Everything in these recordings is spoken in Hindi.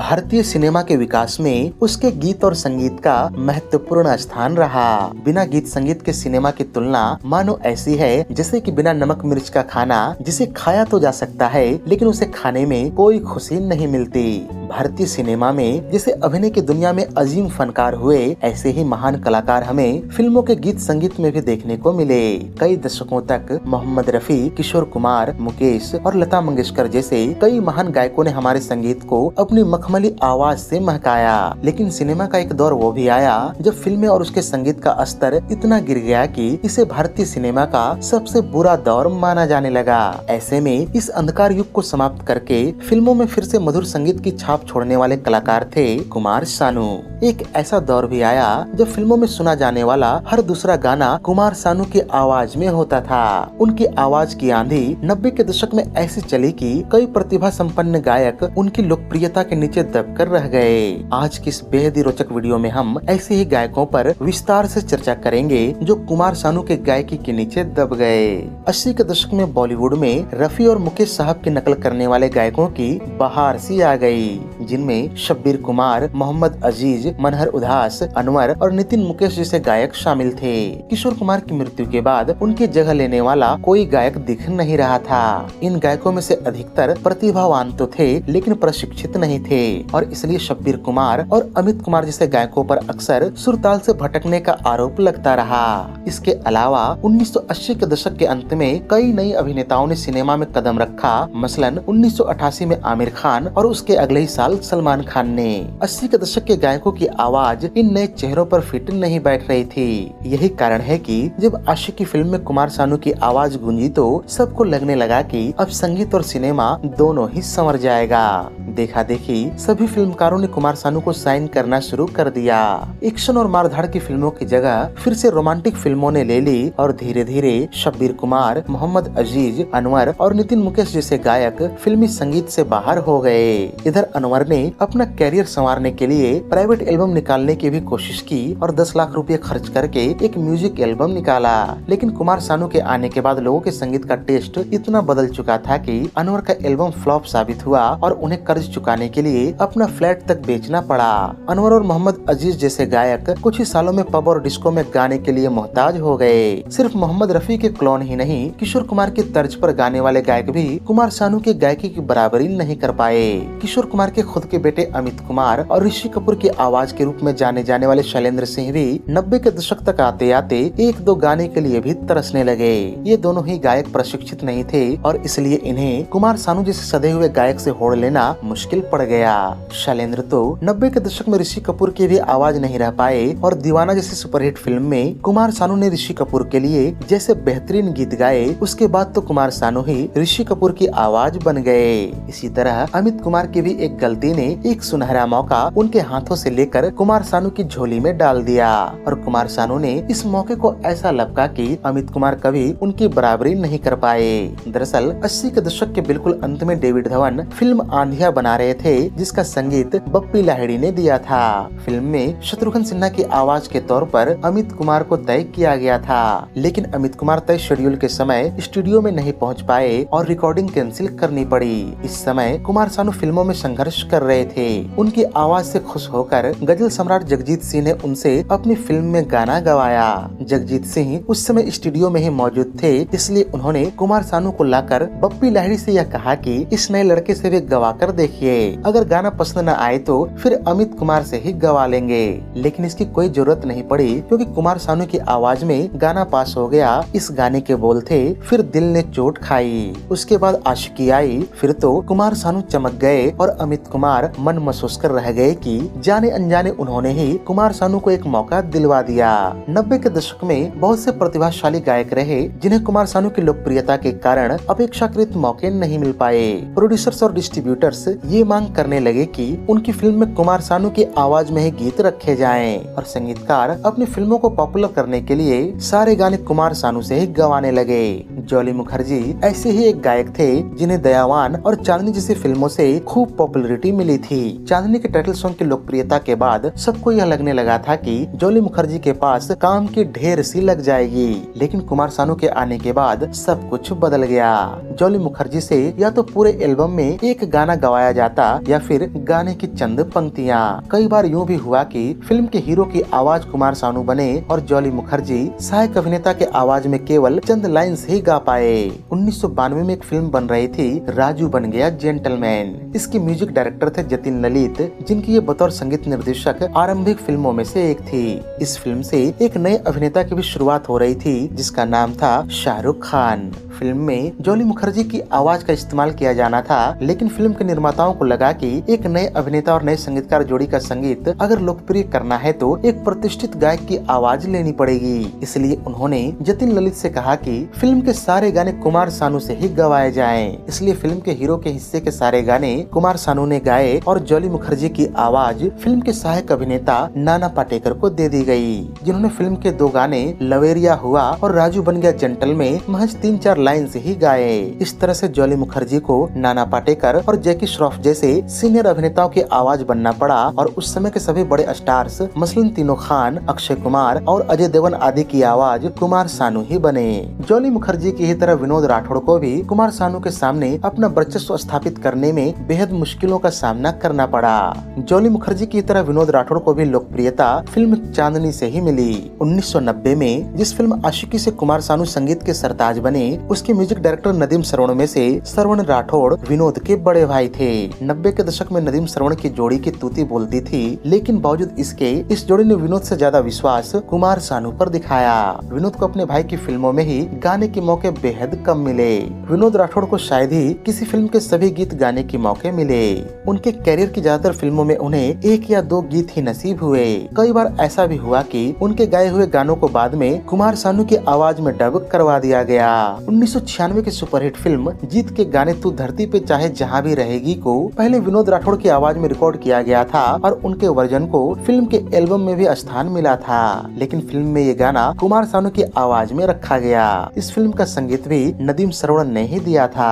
भारतीय सिनेमा के विकास में उसके गीत और संगीत का महत्वपूर्ण स्थान रहा। बिना गीत संगीत के सिनेमा की तुलना मानो ऐसी है जैसे कि बिना नमक मिर्च का खाना, जिसे खाया तो जा सकता है लेकिन उसे खाने में कोई खुशी नहीं मिलती। भारतीय सिनेमा में जैसे अभिनय की दुनिया में अजीम फनकार हुए, ऐसे ही महान कलाकार हमें फिल्मों के गीत संगीत में भी देखने को मिले। कई दशकों तक मोहम्मद रफी, किशोर कुमार, मुकेश और लता मंगेशकर जैसे कई महान गायकों ने हमारे संगीत को अपनी मखमली आवाज से महकाया। लेकिन सिनेमा का एक दौर वो भी आया जब फिल्में और उसके संगीत का स्तर इतना गिर गया कि इसे भारतीय सिनेमा का सबसे बुरा दौर माना जाने लगा। ऐसे में इस अंधकार युग को समाप्त करके फिल्मों में फिर से मधुर संगीत की छाप छोड़ने वाले कलाकार थे कुमार सानू। एक ऐसा दौर भी आया जब फिल्मों में सुना जाने वाला हर दूसरा गाना कुमार सानू की आवाज में होता था। उनकी आवाज की आंधी 90 के दशक में ऐसी चली कि कई प्रतिभा संपन्न गायक उनकी लोकप्रियता के नीचे दबकर रह गए। आज की इस बेहद ही रोचक वीडियो में हम ऐसे ही गायकों पर विस्तार से चर्चा करेंगे जो कुमार सानू के गायकी के नीचे दब गए। 80 के दशक में बॉलीवुड में रफी और मुकेश साहब की नकल करने वाले गायकों की बहार सी आ गई, जिनमें शब्बीर कुमार, मोहम्मद अजीज, मनहर उदास, अनवर और नितिन मुकेश जैसे गायक शामिल थे। किशोर कुमार की मृत्यु के बाद उनकी जगह लेने वाला कोई गायक दिख नहीं रहा था। इन गायकों में से अधिकतर प्रतिभावान तो थे लेकिन प्रशिक्षित नहीं थे और इसलिए शब्बीर कुमार और अमित कुमार जैसे गायकों पर अक्सर सुरताल से भटकने का आरोप लगता रहा। इसके अलावा 1980 के दशक के अंत में कई नई अभिनेताओं ने सिनेमा में कदम रखा। मसलन 1988 में आमिर खान और उसके अगले ही साल सलमान खान ने। 80 के दशक के गायकों की आवाज इन नए चेहरों पर फिट नहीं बैठ रही थी। यही कारण है कि जब आशिकी फिल्म में कुमार सानू की आवाज गूंजी तो सबको लगने लगा कि अब संगीत और सिनेमा दोनों ही संवर जाएगा। देखा देखी सभी फिल्मकारों ने कुमार सानू को साइन करना शुरू कर दिया। एक्शन और मारधाड़ की फिल्मों की जगह फिर से रोमांटिक फिल्मों ने ले ली और धीरे धीरे शब्बीर कुमार, मोहम्मद अजीज, अनवर और नितिन मुकेश जैसे गायक फिल्मी संगीत से बाहर हो गए। इधर अनवर ने अपना कैरियर संवारने के लिए प्राइवेट एल्बम निकालने की भी कोशिश की और 10 लाख रुपए खर्च करके एक म्यूजिक एल्बम निकाला। लेकिन कुमार सानू के आने के बाद लोगों के संगीत का टेस्ट इतना बदल चुका था कि अनवर का एल्बम फ्लॉप साबित हुआ और उन्हें कर्ज चुकाने के लिए अपना फ्लैट तक बेचना पड़ा। अनवर और मोहम्मद अजीज जैसे गायक कुछ ही सालों में पब और डिस्को में गाने के लिए मोहताज हो गए। सिर्फ मोहम्मद रफी के क्लोन ही नहीं, किशोर कुमार की तर्ज पर गाने वाले गायक भी कुमार सानू के गायकी की बराबरी नहीं कर पाए। किशोर कुमार के खुद के बेटे अमित कुमार और ऋषि कपूर की आवाज के रूप में जाने जाने वाले शैलेंद्र सिंह भी 90 के दशक तक आते आते एक दो गाने के लिए भी तरसने लगे। ये दोनों ही गायक प्रशिक्षित नहीं थे और इसलिए इन्हें कुमार सानू जैसे सधे हुए गायक से होड़ लेना मुश्किल पड़ गया। शैलेंद्र तो 90 के दशक में ऋषि कपूर की भी आवाज नहीं रह पाए और दीवाना जैसी सुपरहिट फिल्म में कुमार सानू ने ऋषि कपूर के लिए जैसे बेहतरीन गीत गाए, उसके बाद तो कुमार सानू ही ऋषि कपूर की आवाज बन गए। इसी तरह अमित कुमार की भी एक गलती ने एक सुनहरा मौका उनके हाथों से लेकर कुमार सानू की झोली में डाल दिया और कुमार सानू ने इस मौके को ऐसा लपका कि अमित कुमार कभी उनकी बराबरी नहीं कर पाए। दरअसल 80 के दशक के बिल्कुल अंत में डेविड धवन फिल्म आंधिया बना रहे थे, जिसका संगीत बप्पी लाहिड़ी ने दिया था। फिल्म में शत्रुघ्न सिन्हा की आवाज के तौर पर अमित कुमार को तय किया गया था, लेकिन अमित कुमार तय शेड्यूल के समय स्टूडियो में नहीं पहुंच पाए और रिकॉर्डिंग कैंसिल करनी पड़ी। इस समय कुमार सानू फिल्मों में संघर्ष कर रहे थे। उनकी आवाज से खुश होकर गजल सम्राट जगजीत सिंह ने उनसे अपनी फिल्म में गाना गवाया। जगजीत सिंह उस समय स्टूडियो में ही मौजूद थे, इसलिए उन्होंने कुमार सानू को लाकर बप्पी लाहिड़ी से यह कहा कि इस नए लड़के से भी गवा कर देखिए, अगर गाना पसंद न आए तो फिर अमित कुमार से ही गवा लेंगे। लेकिन इसकी कोई जरूरत नहीं पड़ी क्योंकि कुमार सानू की आवाज में गाना पास हो गया। इस गाने के बोल थे, फिर दिल ने चोट खाई, उसके बाद आशिकी आई, फिर तो कुमार सानू चमक गए और अमित कुमार मन महसूस कर रह गए कि जाने अनजाने उन्होंने ही कुमार सानू को एक मौका दिलवा दिया। 90 के दशक में बहुत से प्रतिभाशाली गायक रहे जिन्हें कुमार सानू की लोकप्रियता के कारण अपेक्षाकृत मौके नहीं मिल पाए। प्रोड्यूसर्स और डिस्ट्रीब्यूटर्स ये मांग करने लगे कि उनकी फिल्म में कुमार सानू की आवाज में ही गीत रखे जाएं और संगीतकार अपनी फिल्मों को पॉपुलर करने के लिए सारे गाने कुमार सानू से ही गवाने लगे। जॉली मुखर्जी ऐसे ही एक गायक थे जिन्हें दयावान और चांदनी जैसी फिल्मों से खूब पॉपुलैरिटी मिली थी। चांदनी के टाइटल सॉन्ग की लोकप्रियता के बाद सबको यह लगने लगा था कि जॉली मुखर्जी के पास काम की ढेर सी लग जाएगी, लेकिन कुमार सानू के आने के बाद सब कुछ बदल गया। जॉली मुखर्जी से या तो पूरे एल्बम में एक गाना गवाया जाता या फिर गाने की चंद पंक्तियाँ। कई बार यूँ भी हुआ कि फिल्म के हीरो की आवाज कुमार सानू बने और जॉली मुखर्जी सहायक अभिनेता के आवाज में केवल चंद लाइन्स ही गा पाए। 1992 में एक फिल्म बन रही थी, राजू बन गया जेंटलमैन। इसके म्यूजिक डायरेक्टर थे जतिन ललित, जिनकी ये बतौर संगीत निर्देशक आरंभिक फिल्मों में से एक थी। इस फिल्म से एक नए अभिनेता की भी शुरुआत हो रही थी, जिसका नाम था शाहरुख खान। फिल्म में जॉली मुखर्जी की आवाज का इस्तेमाल किया जाना था, लेकिन फिल्म के निर्माताओं को लगा कि एक नए अभिनेता और नए संगीतकार जोड़ी का संगीत अगर लोकप्रिय करना है तो एक प्रतिष्ठित गायक की आवाज लेनी पड़ेगी। इसलिए उन्होंने जतिन ललित से कहा कि फिल्म के सारे गाने कुमार सानू से ही गवाए जाएं। इसलिए फिल्म के हीरो के हिस्से के सारे गाने कुमार सानू ने गाए और जॉली मुखर्जी की आवाज फिल्म के सहायक अभिनेता नाना पाटेकर को दे दी गई, जिन्होंने फिल्म के दो गाने लवेरिया हुआ और राजू बन गया जेंटल में महज 3-4 लाइन से ही गाए। इस तरह से जॉली मुखर्जी को नाना पाटेकर और जैकी श्रॉफ जैसे सीनियर अभिनेताओं की आवाज बनना पड़ा और उस समय के सभी बड़े स्टार्स मसलन तीनों खान, अक्षय कुमार और अजय देवगन आदि की आवाज कुमार सानू ही बने। जॉली मुखर्जी की ही तरह विनोद राठौड़ को भी कुमार सानू के सामने अपना वर्चस्व स्थापित करने में बेहद मुश्किलों का सामना करना पड़ा। जॉली मुखर्जी की तरह विनोद राठौड़ को भी लोकप्रियता फिल्म चांदनी से ही मिली। 1990 में जिस फिल्म आशिकी से कुमार सानू संगीत के सरताज बने, उसके म्यूजिक डायरेक्टर नदीम श्रवण में से श्रवण राठौड़ विनोद के बड़े भाई थे। 90 के दशक में नदीम श्रवण की जोड़ी की तूती बोलती थी, लेकिन बावजूद इसके इस जोड़ी ने विनोद से ज्यादा विश्वास कुमार सानू पर दिखाया। विनोद को अपने भाई की फिल्मों में ही गाने के मौके बेहद कम मिले। विनोद राठौड़ को शायद ही किसी फिल्म के सभी गीत गाने के मौके मिले। उनके कैरियर की ज्यादातर फिल्मों में उन्हें 1 या 2 गीत ही नसीब हुए। कई बार ऐसा भी हुआ कि उनके गाए हुए गानों को बाद में कुमार सानू की आवाज में डब करवा दिया गया। 1996 की सुपरहिट फिल्म जीत के गाने तू धरती पे चाहे जहाँ भी रहेगी को पहले विनोद राठौड़ की आवाज में रिकॉर्ड किया गया था और उनके वर्जन को फिल्म के एल्बम में भी स्थान मिला था, लेकिन फिल्म में ये गाना कुमार सानू की आवाज में रखा गया। इस फिल्म का संगीत भी नदीम श्रवण ने ही दिया था।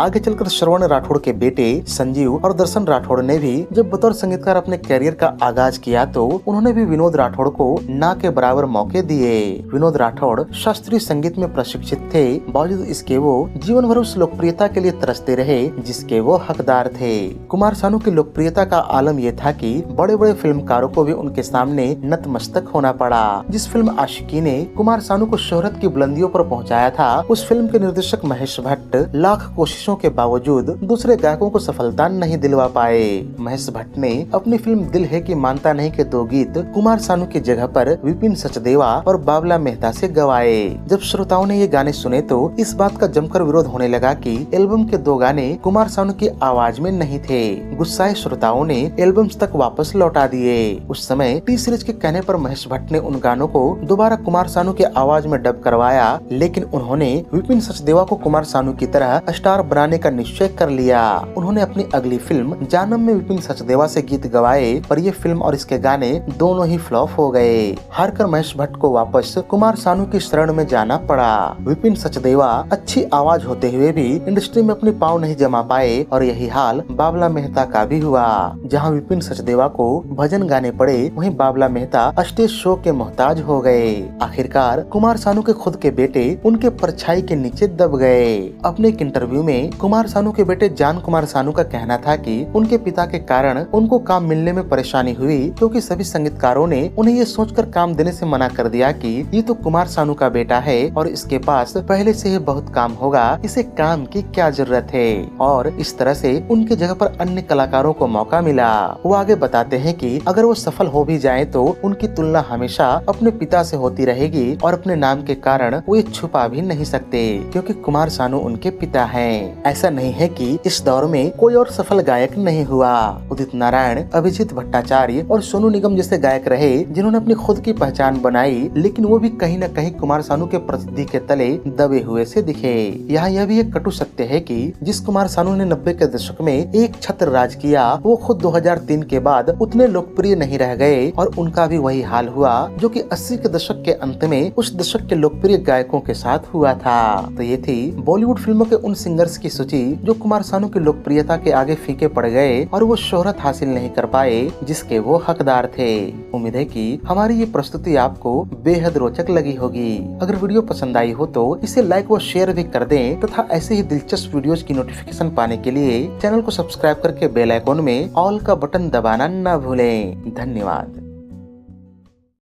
आगे चलकर श्रवण राठौड़ के बेटे संजीव और दर्शन राठौड़ ने भी जब बतौर संगीतकार अपने करियर का आगाज किया तो उन्होंने भी विनोद राठौड़ को ना के बराबर मौके दिए। विनोद राठौड़ शास्त्रीय संगीत में प्रशिक्षित थे, बावजूद इसके वो जीवन भर उस लोकप्रियता के लिए तरसते रहे जिसके वो हकदार थे। कुमार सानू की लोकप्रियता का आलम यह था कि बड़े बड़े फिल्मकारों को भी उनके सामने नतमस्तक होना पड़ा। जिस फिल्म आशिकी ने कुमार सानू को शोहरत की बुलंदियों पर पहुंचाया था, उस फिल्म के निर्देशक महेश भट्ट लाख कोशिशों के बावजूद दूसरे गायकों को सफलता नहीं दिलवा पाए। महेश भट्ट ने अपनी फिल्म दिल है कि मानता नहीं के 2 गीत कुमार सानू की जगह पर विपिन सचदेवा और बाबला मेहता से गवाए। जब श्रोताओं ने ये गाने सुने तो इस बात का जमकर विरोध होने लगा कि एल्बम के 2 गाने कुमार सानू की आवाज में नहीं थे। गुस्साए श्रोताओं ने एल्बम्स तक वापस लौटा दिए। उस समय टी सीरीज के कहने पर महेश भट्ट ने उन गानों को दोबारा कुमार सानू की आवाज में डब करवाया, लेकिन उन्होंने विपिन सचदेवा को कुमार सानू की तरह स्टार बनाने का निश्चय कर लिया। उन्होंने अपनी अगली फिल्म जानम में विपिन सचदेवा से गीत गवाए, पर ये फिल्म और इसके गाने दोनों ही फ्लॉप हो गए। हारकर महेश भट्ट को वापस कुमार सानू की शरण में जाना पड़ा। विपिन सचदेवा अच्छी आवाज होते हुए भी इंडस्ट्री में अपने पांव नहीं जमा पाए और यही हाल बाबला मेहता का भी हुआ। जहां विपिन सचदेवा को भजन गाने पड़े, वहीं बाबला मेहता स्टेज शो के मोहताज हो गए। आखिरकार कुमार सानू के खुद के बेटे उनके परछाई के नीचे दब गए। अपने एक इंटरव्यू में कुमार सानू के बेटे जान कुमार सानू का कहना था कि उनके पिता के कारण उनको काम मिलने में परेशानी हुई, क्योंकि सभी संगीतकारों ने उन्हें ये सोचकर काम देने से मना कर दिया कि ये तो कुमार सानू का बेटा है और इसके पास पहले से ही बहुत काम होगा, इसे काम की क्या जरूरत है। और इस तरह से उनकी जगह पर अन्य कलाकारों को मौका मिला। वो आगे बताते हैं कि अगर वो सफल हो भी जाएं तो उनकी तुलना हमेशा अपने पिता से होती रहेगी और अपने नाम के कारण वो ये छुपा भी नहीं सकते, क्योंकि कुमार सानू उनके पिता हैं। ऐसा नहीं है कि इस दौर में कोई और सफल गायक नहीं हुआ। उदित नारायण, अभिजीत भट्टाचार्य और सोनू निगम जैसे गायक रहे जिन्होंने अपनी खुद की पहचान बनाई, लेकिन वो भी कहीं न कहीं कुमार सानू के प्रसिद्धि के तले दबे हुए से दिखे। यहाँ यह भी एक कटु सत्य है कि जिस कुमार सानू ने 90 के दशक में एक छत्र राज किया, वो खुद 2003 के बाद उतने लोकप्रिय नहीं रह गए और उनका भी वही हाल हुआ जो कि 80 के दशक के अंत में उस दशक के लोकप्रिय गायकों के साथ हुआ था। तो ये थी बॉलीवुड फिल्मों के उन सिंगर्स की सूची जो कुमार सानू की लोकप्रियता के आगे फीके पड़ गए और वो शोहरत हासिल नहीं कर पाए जिसके वो हकदार थे। उम्मीद है कि हमारी ये प्रस्तुति आपको बेहद रोचक लगी होगी। अगर वीडियो पसंद आई हो तो इसे लाइक व शेयर भी कर दें तथा ऐसे ही दिलचस्प वीडियोस की नोटिफिकेशन पाने के लिए चैनल को सब्सक्राइब करके बेल आइकॉन में ऑल का बटन दबाना न भूलें। धन्यवाद।